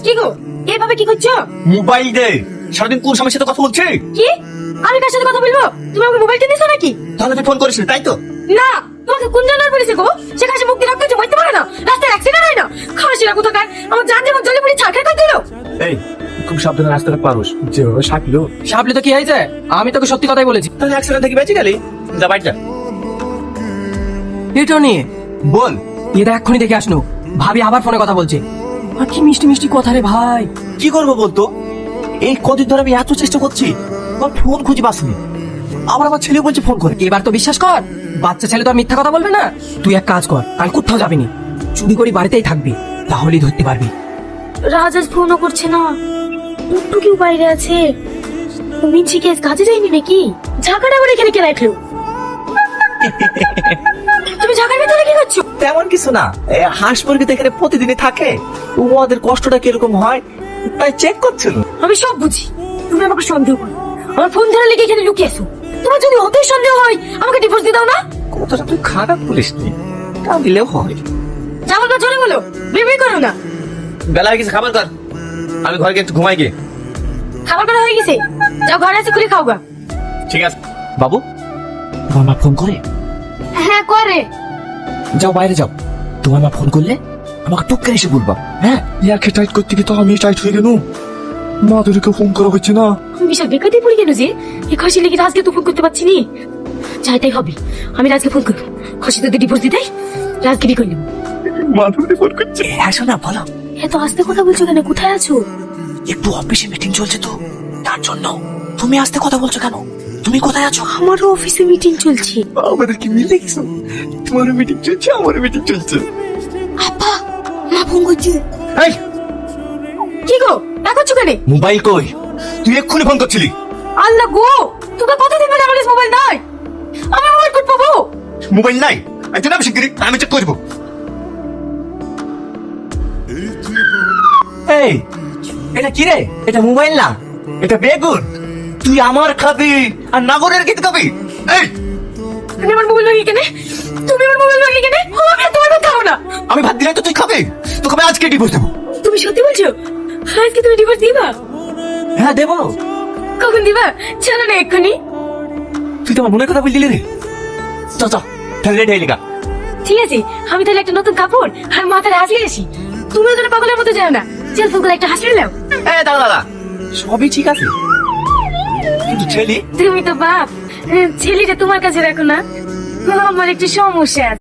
কি গো এভাবে কি করছো? মোবাইল দে। সারাদিন কোন সমস্যার সাথে কথা বলছে? কি আমি কার সাথে কথা বলবো? তুমি আমাকে মোবাইল কিনেছো নাকি? তাহলে তুই ফোন করিস তাই তো? না, তোমাকে কোন জানার বলেছে গো? সে কাছে মুখ দিয়ে রক্ত জমাইতে পারে না, রাস্তায় অ্যাক্সিডেন্ট হয় না, খাসিরা কোথাকার আমার জান যেমন জলে পড়ে ছাড়খাড় করে দিল। এই খুব সাবধানে রাস্তাটা পারোস, যে সাপলো সাপলে তো কি হয়েছে? আমি তোকে সত্যি কথাই বলেছি। তাহলে অ্যাক্সিডেন্ট থেকে বেঁচে গেলি। যা বাইরে যা। এটা নিয়ে বল। এটা এক্ষুনি দেখে আসনু, ভাবি আবার ফোনে কথা বলছে। আর কি মিষ্টি মিষ্টি কথা রে ভাই। কি করবো বলতো? এই কদিন ধরে আমি এত চেষ্টা করছি, আমার ফোন খুঁজে পাসনি। আবার আমার ছেলে বলছে ফোন করে। এবার তো বিশ্বাস কর, বাচ্চা ছেলে তো আর মিথ্যা কথা বলবে না। তুই এক কাজ কর, কাল কোথাও যাবি না, চুরি করে বাড়িতেই থাকবি, তাহলেই ধরতে পারবি। রাজাজ ফোনও করছে না, একটু কেউ বাইরে আছে। মিনছি কি আজ কাজে যায়নি নাকি? ঝাঁকাটা করে এখানে কে রাখলো? তুমি ঝাঁকার ভিতরে কি করছো? তেমন কিছু না, হাঁস মুরগি তো এখানে প্রতিদিনই থাকে, ওদের কষ্টটা কিরকম হয় তাই চেক করছিল। আমি সব বুঝি, তুমি আমাকে সন্দেহ করো। আমার ফোন ধরে লেগে এখানে লুকিয়েছো। তোমার যদি অতই সন্দেহ হয় আমাকে ডিভোর্স দিয়ে দাও না। কতটা তুই খারাপ বলিস নি, তা দিলেও হয়। যা বলবা জোরে বলো, বিড়বিড় করো না। বেলা হয়ে গেছে, খাবার কর, আমি ঘরে গিয়ে একটু ঘুমাই গিয়ে। খাবার করা হয়ে গেছে, যাও ঘরে এসে খুলে খাও গা। ঠিক আছে বাবু, তোমার মা ফোন করে? হ্যাঁ করে। যাও বাইরে যাও, তোমার মা ফোন করলে আমাকে টুক করে এসে বলবা। হ্যাঁ, ইয়াকে টাইট করতে গিয়ে তো আমি টাইট হয়ে গেল। মাধুরীকে ফোন করা হচ্ছে না। আমি বিশাল বেকারই পড়ে গেল যে এই খাসি লেগে রাজকে তো ফোন করতে পারছি নি। যাই তাই হবে, আমি রাজকে ফোন করবো। খাসি যদি ডিভোর্স দিয়ে দেয়, রাজকে বিয়ে করে নেবো। মাধুরী ফোন করছে। হ্যাঁ শোনা, বলো। এত আস্তে কথা বলছো কেন? কোথায় আছো? একটু অফিসে মিটিং চলছে তো, তার জন্য। তুমি আস্তে কথা বলছো কেন? তুমি কোথায় আছো? আমারও অফিসে মিটিং চলছে। আমাদের কি মিলে গেছো? তোমারও মিটিং চলছে, আমারও মিটিং চলছে। আপা, মা ফোন করছে। এই কি গো দেখছো কেন? মোবাইল কই? তুই এক্ষুনি ফোন করছিলি। আল্লাহ গো, তোমরা কতদিন ধরে আমার মোবাইল নাই? আমি মোবাইল কোড পাবো? মোবাইল নাই? একটু নাম শিগগিরি, আমি চেক করবো। এই এটা কি রে? এটা মোবাইল না, এটা বেগুন। তুই আমার খাবি আর নাগরের গীত গাবি? এই তুমি আমার মোবাইল লাগিয়ে কেন? তুমি আমার মোবাইল লাগিয়ে কেন? আমি আর তোমার কথা খাবো না। আমি ভাত দিলে তো তুই খাবি? তোকে আমি আজকে ডিভোর্স দেবো। তুমি সত্যি বলছো? আজকে তুমি ডিভোর্স দিবা? হ্যাঁ দেবো। কখন দিবা? চলো না এক্ষুনি। তুই তো আমার মনের কথা বললি রে। চ চ, তাহলে রেডি হয়ে লিখা। ঠিক আছে, আমি তাহলে একটা নতুন কাপড় আর মাথায় হাসি আসি। তুমি ওদের পাগলের মতো যাও না, চল ফোন করে একটা হাসি নাও। দাদা দাদা, সবই ঠিক আছে, কিন্তু ছেলে। তুমি তো বাপ, ছেলেটা তোমার কাছে রাখো না। আমার একটু সমস্যা আছে।